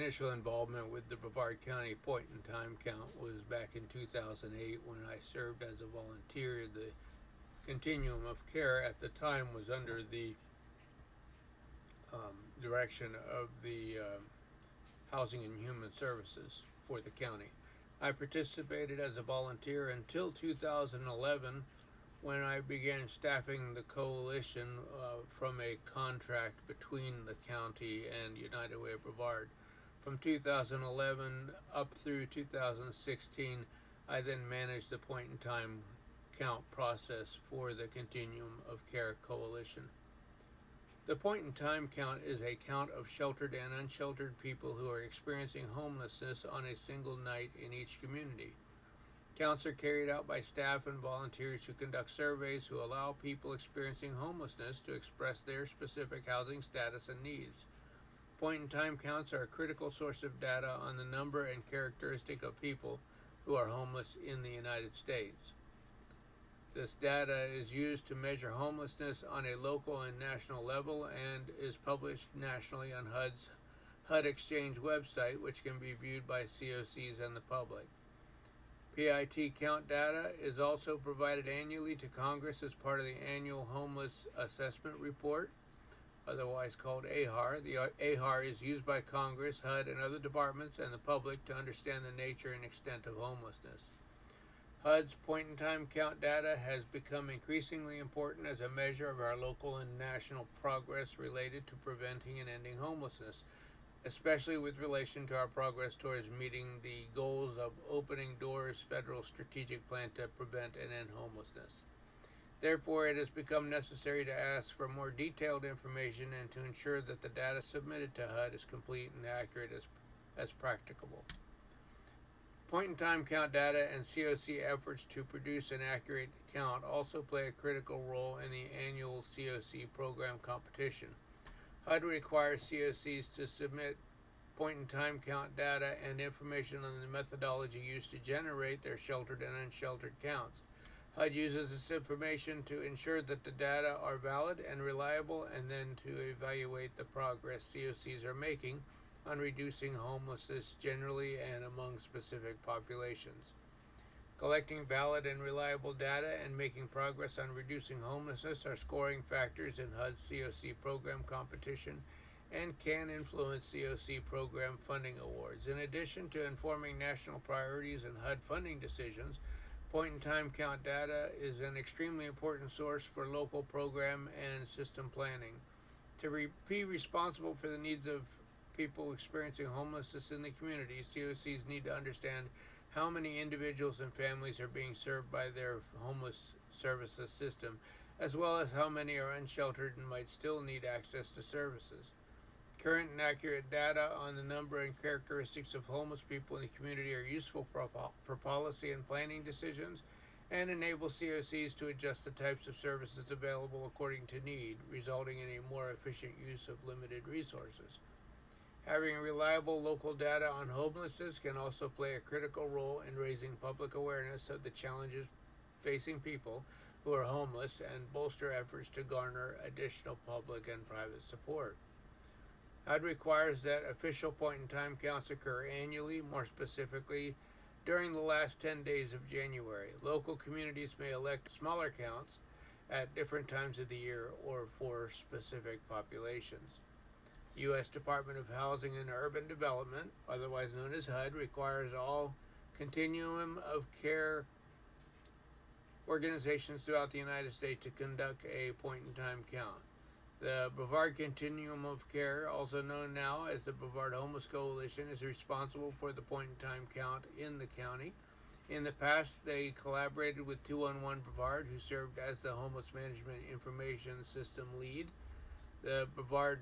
initial involvement with the Brevard County point in time count was back in 2008 when I served as a volunteer. The continuum of care at the time was under the direction of the Housing and Human Services for the county. I participated as a volunteer until 2011 when I began staffing the coalition from a contract between the county and United Way of Brevard. From 2011 up through 2016, I then managed the point in time count process for the Continuum of Care Coalition. The point in time count is a count of sheltered and unsheltered people who are experiencing homelessness on a single night in each community. Counts are carried out by staff and volunteers who conduct surveys who allow people experiencing homelessness to express their specific housing status and needs. Point in time counts are a critical source of data on the number and characteristic of people who are homeless in the United States. This data is used to measure homelessness on a local and national level and is published nationally on HUD Exchange website, which can be viewed by COCs and the public. PIT count data is also provided annually to Congress as part of the annual Homeless Assessment Report, otherwise called AHAR. The AHAR is used by Congress, HUD, and other departments and the public to understand the nature and extent of homelessness. HUD's point-in-time count data has become increasingly important as a measure of our local and national progress related to preventing and ending homelessness, especially with relation to our progress towards meeting the goals of Opening Doors' federal strategic plan to prevent and end homelessness. Therefore, it has become necessary to ask for more detailed information and to ensure that the data submitted to HUD is complete and accurate as practicable. Point-in-time count data and COC efforts to produce an accurate count also play a critical role in the annual COC program competition. HUD requires COCs to submit point-in-time count data and information on the methodology used to generate their sheltered and unsheltered counts. HUD uses this information to ensure that the data are valid and reliable, and then to evaluate the progress COCs are making on reducing homelessness generally and among specific populations. Collecting valid and reliable data and making progress on reducing homelessness are scoring factors in HUD's COC program competition and can influence COC program funding awards. In addition to informing national priorities and HUD funding decisions, point-in-time count data is an extremely important source for local program and system planning. To be responsible for the needs of people experiencing homelessness in the community, COCs need to understand how many individuals and families are being served by their homeless services system, as well as how many are unsheltered and might still need access to services. Current and accurate data on the number and characteristics of homeless people in the community are useful for policy and planning decisions and enable COCs to adjust the types of services available according to need, resulting in a more efficient use of limited resources. Having reliable local data on homelessness can also play a critical role in raising public awareness of the challenges facing people who are homeless and bolster efforts to garner additional public and private support. HUD requires that official point-in-time counts occur annually, more specifically during the last 10 days of January. Local communities may elect smaller counts at different times of the year or for specific populations. The U.S. Department of Housing and Urban Development, otherwise known as HUD, requires all continuum of care organizations throughout the United States to conduct a point-in-time count. The Brevard Continuum of Care, also known now as the Brevard Homeless Coalition, is responsible for the point-in-time count in the county. In the past, they collaborated with 211 Brevard, who served as the Homeless Management Information System lead. The Brevard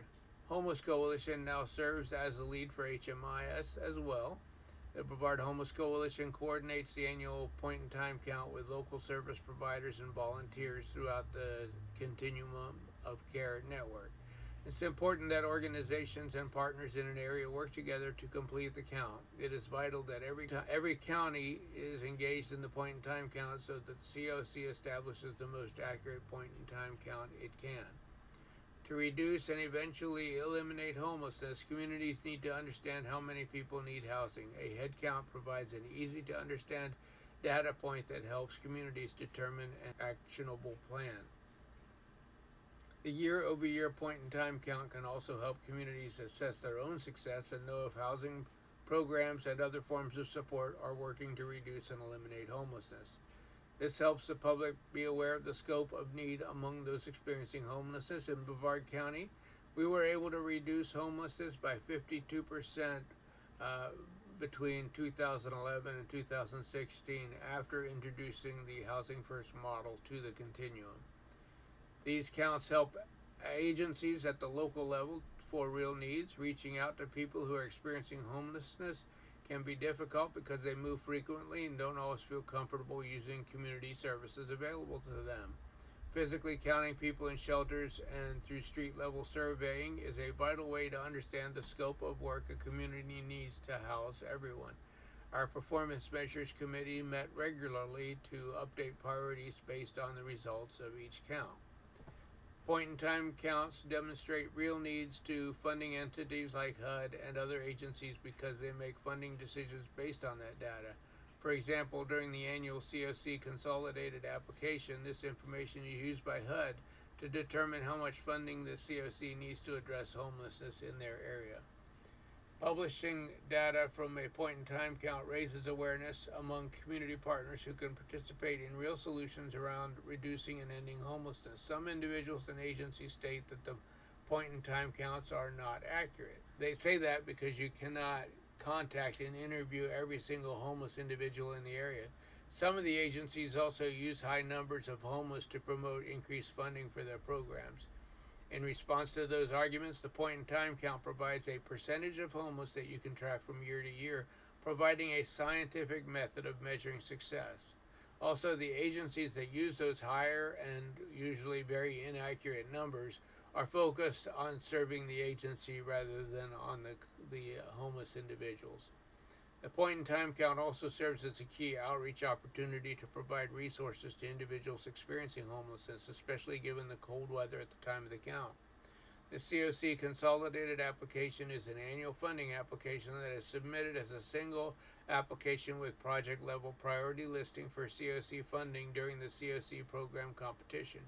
Homeless Coalition now serves as the lead for HMIS as well. The Brevard Homeless Coalition coordinates the annual point-in-time count with local service providers and volunteers throughout the Continuum of Care network. It's important that organizations and partners in an area work together to complete the count. It is vital that every county is engaged in the point-in-time count so that the COC establishes the most accurate point-in-time count it can. To reduce and eventually eliminate homelessness, communities need to understand how many people need housing. A head count provides an easy to understand data point that helps communities determine an actionable plan. The year-over-year point-in-time count can also help communities assess their own success and know if housing programs and other forms of support are working to reduce and eliminate homelessness. This helps the public be aware of the scope of need among those experiencing homelessness. In Brevard County, we were able to reduce homelessness by 52% between 2011 and 2016 after introducing the Housing First model to the continuum. These counts help agencies at the local level for real needs. Reaching out to people who are experiencing homelessness can be difficult because they move frequently and don't always feel comfortable using community services available to them. Physically counting people in shelters and through street level surveying is a vital way to understand the scope of work a community needs to house everyone. Our Performance Measures Committee met regularly to update priorities based on the results of each count. Point-in-time counts demonstrate real needs to funding entities like HUD and other agencies because they make funding decisions based on that data. For example, during the annual COC consolidated application, this information is used by HUD to determine how much funding the COC needs to address homelessness in their area. Publishing data from a point-in-time count raises awareness among community partners who can participate in real solutions around reducing and ending homelessness. Some individuals and agencies state that the point-in-time counts are not accurate. They say that because you cannot contact and interview every single homeless individual in the area. Some of the agencies also use high numbers of homeless to promote increased funding for their programs. In response to those arguments, the point-in-time count provides a percentage of homeless that you can track from year to year, providing a scientific method of measuring success. Also, the agencies that use those higher and usually very inaccurate numbers are focused on serving the agency rather than on the homeless individuals. The point-in-time count also serves as a key outreach opportunity to provide resources to individuals experiencing homelessness, especially given the cold weather at the time of the count. The COC consolidated application is an annual funding application that is submitted as a single application with project-level priority listing for COC funding during the COC program competition.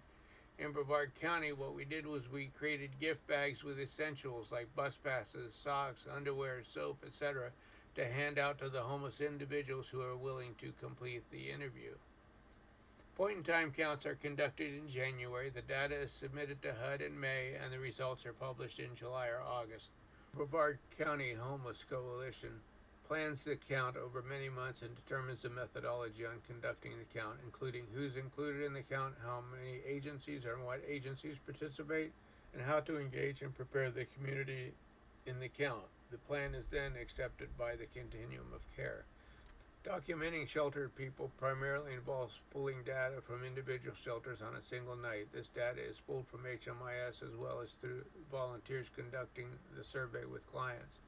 In Brevard County, what we did was we created gift bags with essentials like bus passes, socks, underwear, soap, etc., to hand out to the homeless individuals who are willing to complete the interview. Point-in-time counts are conducted in January. The data is submitted to HUD in May, and the results are published in July or August. Brevard County Homeless Coalition plans the count over many months and determines the methodology on conducting the count, including who's included in the count, how many agencies or what agencies participate, and how to engage and prepare the community in the count. The plan is then accepted by the continuum of care. Documenting sheltered people primarily involves pulling data from individual shelters on a single night. This data is pulled from HMIS as well as through volunteers conducting the survey with clients.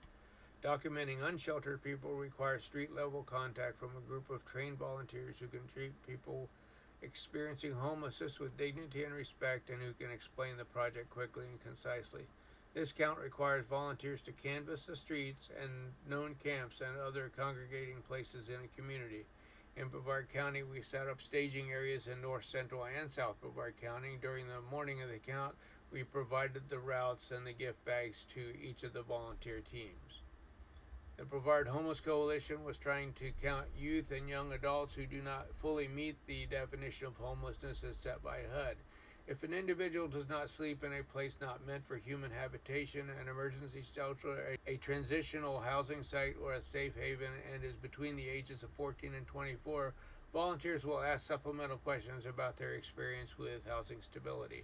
Documenting unsheltered people requires street-level contact from a group of trained volunteers who can treat people experiencing homelessness with dignity and respect and who can explain the project quickly and concisely. This count requires volunteers to canvass the streets and known camps and other congregating places in a community. In Brevard County, we set up staging areas in North Central and South Brevard County. During the morning of the count, we provided the routes and the gift bags to each of the volunteer teams. The Brevard Homeless Coalition was trying to count youth and young adults who do not fully meet the definition of homelessness as set by HUD. If an individual does not sleep in a place not meant for human habitation, an emergency shelter, a transitional housing site, or a safe haven, and is between the ages of 14 and 24, volunteers will ask supplemental questions about their experience with housing stability.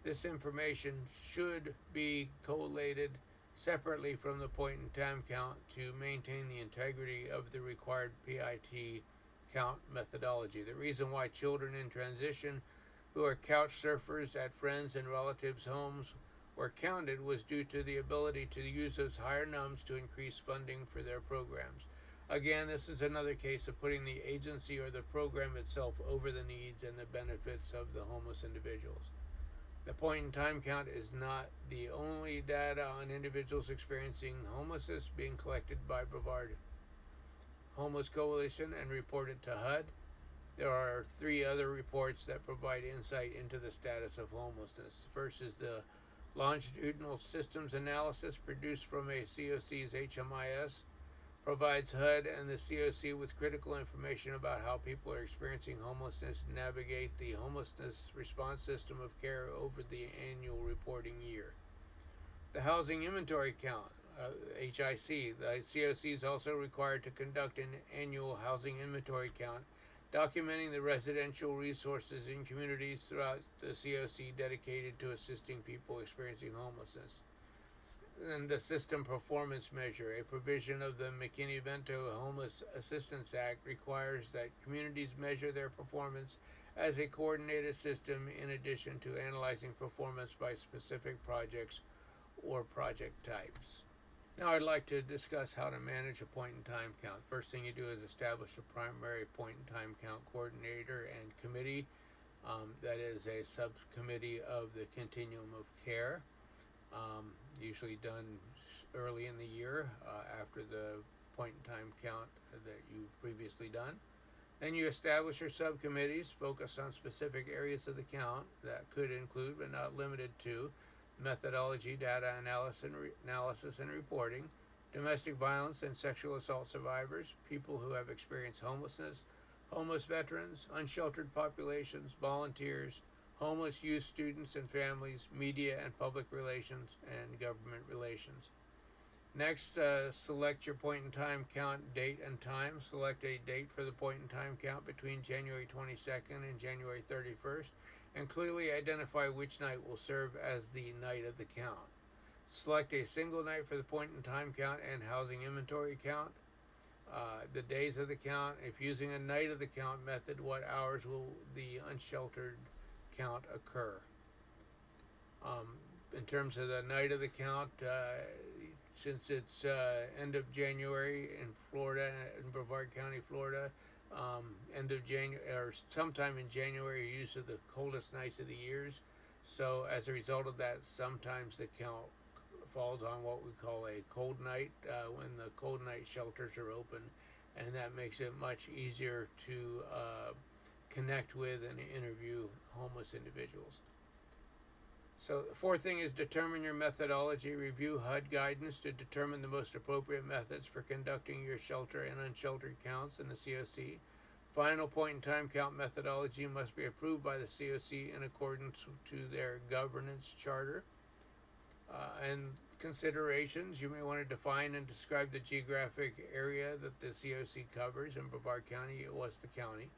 This information should be collated separately from the point-in-time count to maintain the integrity of the required PIT count methodology. The reason why children in transition who are couch surfers at friends' and relatives' homes were counted was due to the ability to use those higher nums to increase funding for their programs. Again, this is another case of putting the agency or the program itself over the needs and the benefits of the homeless individuals. The point-in-time count is not the only data on individuals experiencing homelessness being collected by Brevard Homeless Coalition and reported to HUD. There are three other reports that provide insight into the status of homelessness. First is the longitudinal systems analysis produced from a COC's HMIS, provides HUD and the COC with critical information about how people are experiencing homelessness and navigate the homelessness response system of care over the annual reporting year. The housing inventory count, HIC. The COC is also required to conduct an annual housing inventory count, documenting the residential resources in communities throughout the COC dedicated to assisting people experiencing homelessness. And the System Performance Measure, a provision of the McKinney-Vento Homeless Assistance Act, requires that communities measure their performance as a coordinated system in addition to analyzing performance by specific projects or project types. Now I'd like to discuss how to manage a point-in-time count. First thing you do is establish a primary point-in-time count coordinator and committee. That is a subcommittee of the continuum of care, usually done early in the year after the point-in-time count that you've previously done. Then you establish your subcommittees focused on specific areas of the count that could include but not limited to methodology, data analysis and reporting, domestic violence and sexual assault survivors, people who have experienced homelessness, homeless veterans, unsheltered populations, volunteers, homeless youth, students and families, media and public relations, and government relations. Next, select your point-in-time count date and time. Select a date for the point-in-time count between January 22nd and January 31st, and clearly identify which night will serve as the night of the count. Select a single night for the point-in-time count and housing inventory count. The days of the count. If using a night of the count method, what hours will the unsheltered count occur? In terms of the night of the count, since it's end of January in Florida, in Brevard County, Florida, end of January or sometime in January, use of the coldest nights of the years. So as a result of that, sometimes the count falls on what we call a cold night, when the cold night shelters are open, and that makes it much easier to connect with and interview homeless individuals. So the fourth thing is determine your methodology. Review HUD guidance to determine the most appropriate methods for conducting your shelter and unsheltered counts in the COC. Final point-in-time count methodology must be approved by the COC in accordance to their governance charter. And considerations, you may want to define and describe the geographic area that the COC covers. In Brevard County, it was the county.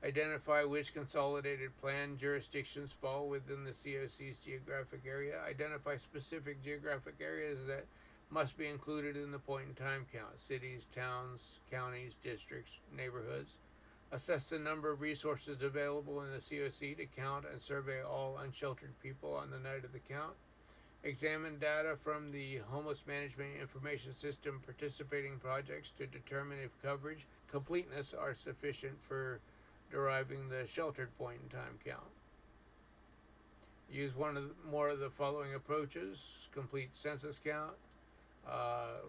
Identify which consolidated plan jurisdictions fall within the COC's geographic area. Identify specific geographic areas that must be included in the point-in-time count: cities, towns, counties, districts, neighborhoods. Assess the number of resources available in the COC to count and survey all unsheltered people on the night of the count. Examine data from the Homeless Management Information System participating projects to determine if coverage, completeness are sufficient for deriving the sheltered point-in-time count. Use more of the following approaches: complete census count,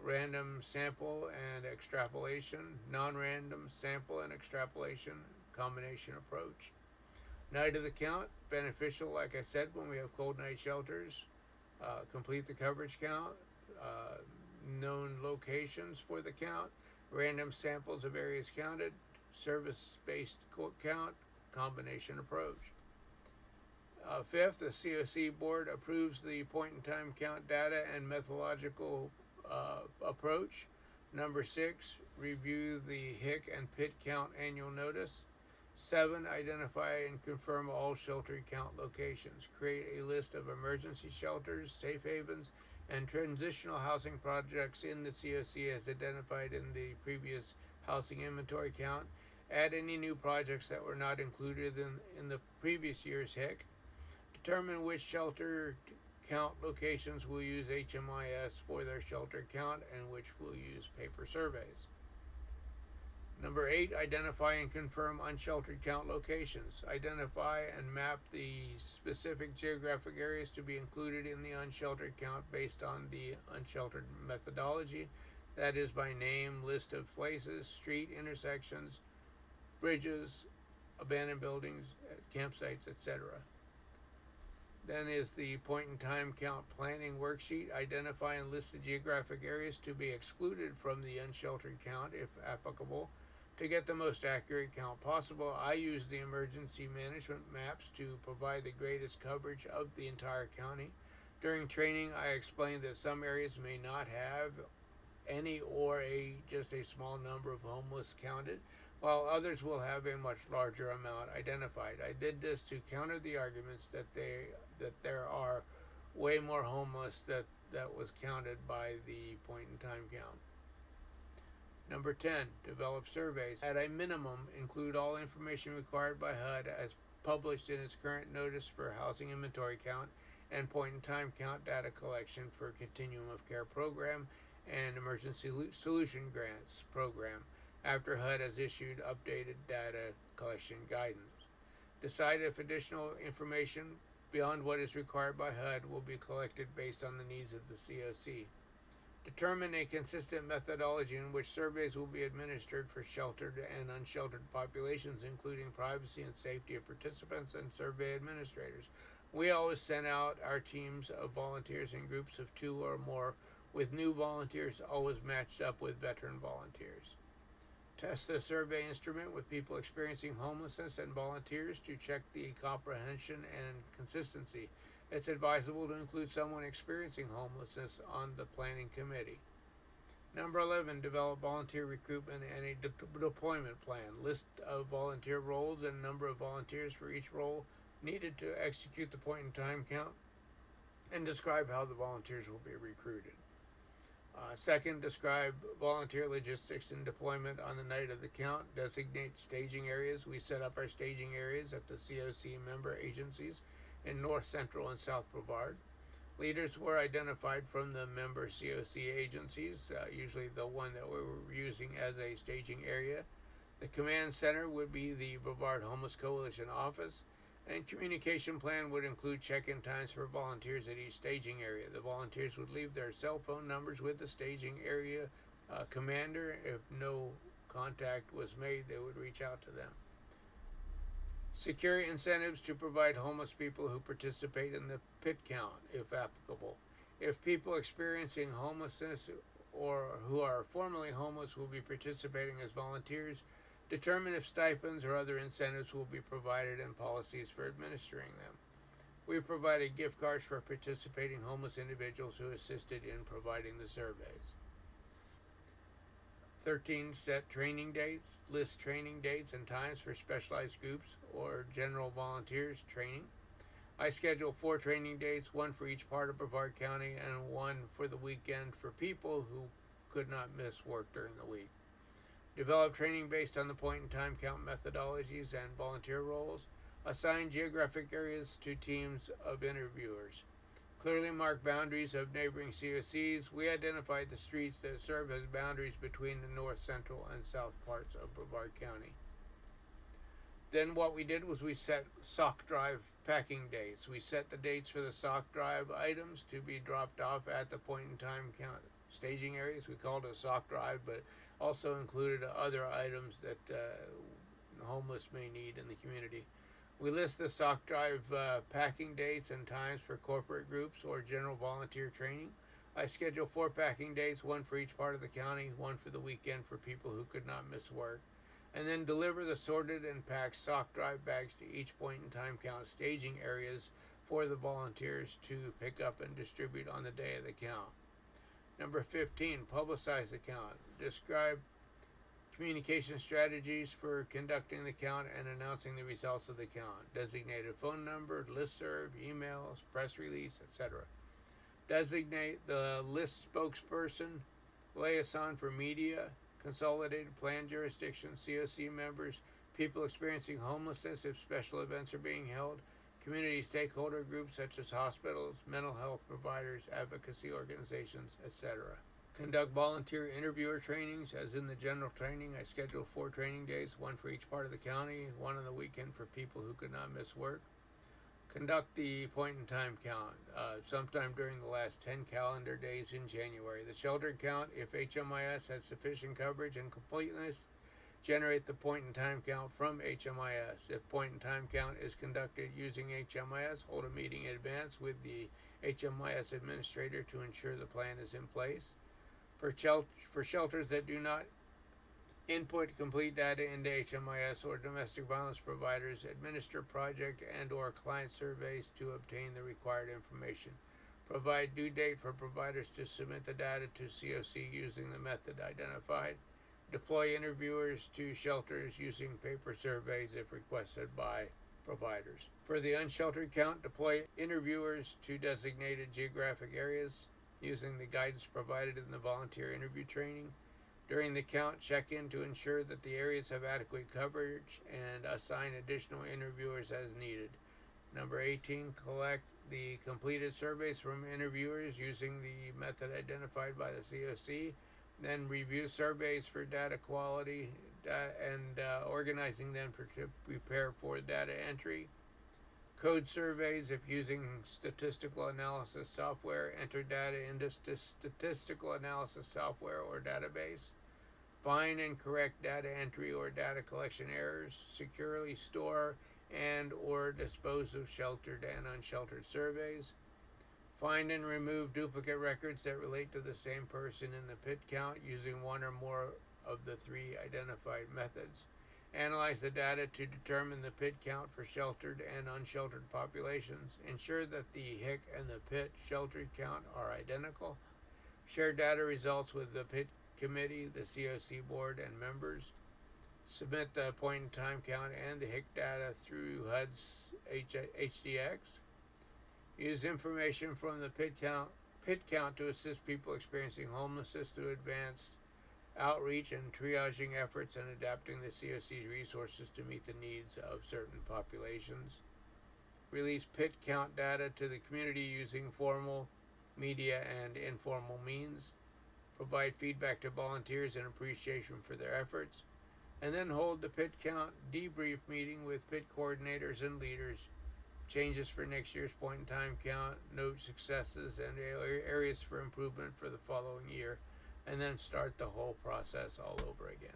random sample and extrapolation, non-random sample and extrapolation, combination approach. Night of the count, beneficial, like I said, when we have cold night shelters. Complete the coverage count, known locations for the count, random samples of areas counted, service-based count, combination approach. Fifth, the COC board approves the point-in-time count data and methodological approach. Number 6, review the HIC and PIT count annual notice. 7, identify and confirm all shelter count locations. Create a list of emergency shelters, safe havens, and transitional housing projects in the COC as identified in the previous housing inventory count. Add any new projects that were not included in the previous year's HIC. Determine which shelter count locations will use HMIS for their shelter count and which will use paper surveys. Number Number 8, identify and confirm unsheltered count locations. Identify and map the specific geographic areas to be included in the unsheltered count based on the unsheltered methodology. That is by name, list of places, street intersections, bridges, abandoned buildings, campsites, etc. Then is the point in time count planning worksheet. Identify and list the geographic areas to be excluded from the unsheltered count if applicable. To get the most accurate count possible, I use the emergency management maps to provide the greatest coverage of the entire county. During training, I explained that some areas may not have any or just a small number of homeless counted, while others will have a much larger amount identified. I did this to counter the arguments that there are way more homeless that was counted by the point in time count. Number 10, develop surveys. At a minimum, include all information required by HUD as published in its current notice for housing inventory count and point in time count data collection for continuum of care program and emergency solution grants program after HUD has issued updated data collection guidance. Decide if additional information beyond what is required by HUD will be collected based on the needs of the COC. Determine a consistent methodology in which surveys will be administered for sheltered and unsheltered populations, including privacy and safety of participants and survey administrators. We always send out our teams of volunteers in groups of 2 or more, with new volunteers always matched up with veteran volunteers. Test the survey instrument with people experiencing homelessness and volunteers to check the comprehension and consistency. It's advisable to include someone experiencing homelessness on the planning committee. Number 11, develop volunteer recruitment and a deployment plan. List of volunteer roles and number of volunteers for each role needed to execute the point in time count, and describe how the volunteers will be recruited. Second, describe volunteer logistics and deployment on the night of the count. Designate staging areas. We set up our staging areas at the COC member agencies in North Central and South Brevard. Leaders were identified from the member COC agencies, usually the one that we were using as a staging area. The command center would be the Brevard Homeless Coalition office, and communication plan would include check-in times for volunteers at each staging area. The volunteers would leave their cell phone numbers with the staging area commander. If no contact was made, they would reach out to them. Secure incentives to provide homeless people who participate in the PIT count, if applicable. If people experiencing homelessness or who are formerly homeless will be participating as volunteers, determine if stipends or other incentives will be provided and policies for administering them. We provided gift cards for participating homeless individuals who assisted in providing the surveys. 13, set training dates. List training dates and times for specialized groups or general volunteers training. I schedule 4 training dates, 1 for each part of Brevard County and 1 for the weekend for people who could not miss work during the week. Develop training based on the point in time count methodologies and volunteer roles. Assign geographic areas to teams of interviewers. Clearly mark boundaries of neighboring COCs. We identified the streets that serve as boundaries between the north, central, and south parts of Brevard County. Then what we did was we set sock drive packing dates. We set the dates for the sock drive items to be dropped off at the point in time count staging areas. We called it a sock drive, but also included other items that homeless may need in the community. We list the sock drive packing dates and times for corporate groups or general volunteer training. I schedule 4 packing dates, 1 for each part of the county, 1 for the weekend for people who could not miss work, and then deliver the sorted and packed sock drive bags to each point in time count staging areas for the volunteers to pick up and distribute on the day of the count. Number 15, publicize the count. Describe communication strategies for conducting the count and announcing the results of the count. Designated phone number, listserv, emails, press release, etc. Designate the list spokesperson, liaison for media, consolidated plan jurisdiction, COC members, people experiencing homelessness if special events are being held, community stakeholder groups such as hospitals, mental health providers, advocacy organizations, etc. Conduct volunteer interviewer trainings. As in the general training, I schedule 4 training days, one for each part of the county, one on the weekend for people who could not miss work. Conduct the point in time count sometime during the last 10 calendar days in January. The shelter count, if HMIS has sufficient coverage and completeness, generate the point in time count from HMIS. If point in time count is conducted using HMIS, hold a meeting in advance with the HMIS administrator to ensure the plan is in place. For shelters that do not input complete data into HMIS or domestic violence providers, administer project and or client surveys to obtain the required information. Provide due date for providers to submit the data to COC using the method identified. Deploy interviewers to shelters using paper surveys if requested by providers. For the unsheltered count, deploy interviewers to designated geographic areas using the guidance provided in the volunteer interview training. During the count, check in to ensure that the areas have adequate coverage and assign additional interviewers as needed. Number 18, collect the completed surveys from interviewers using the method identified by the COC. Then review surveys for data quality and organizing them to prepare for data entry. Code surveys, if using statistical analysis software, enter data into statistical analysis software or database. Find and correct data entry or data collection errors. Securely store and or dispose of sheltered and unsheltered surveys. Find and remove duplicate records that relate to the same person in the PIT count using one or more of the 3 identified methods. Analyze the data to determine the PIT count for sheltered and unsheltered populations. Ensure that the HIC and the PIT sheltered count are identical. Share data results with the PIT committee, the COC board, and members. Submit the point in time count and the HIC data through HUD's HDX. Use information from the PIT count to assist people experiencing homelessness through advanced outreach and triaging efforts and adapting the COC's resources to meet the needs of certain populations. Release PIT count data to the community using formal, media, and informal means. Provide feedback to volunteers and appreciation for their efforts. And then hold the PIT count debrief meeting with PIT coordinators and leaders. Changes for next year's point in time count, note successes and areas for improvement for the following year, and then start the whole process all over again.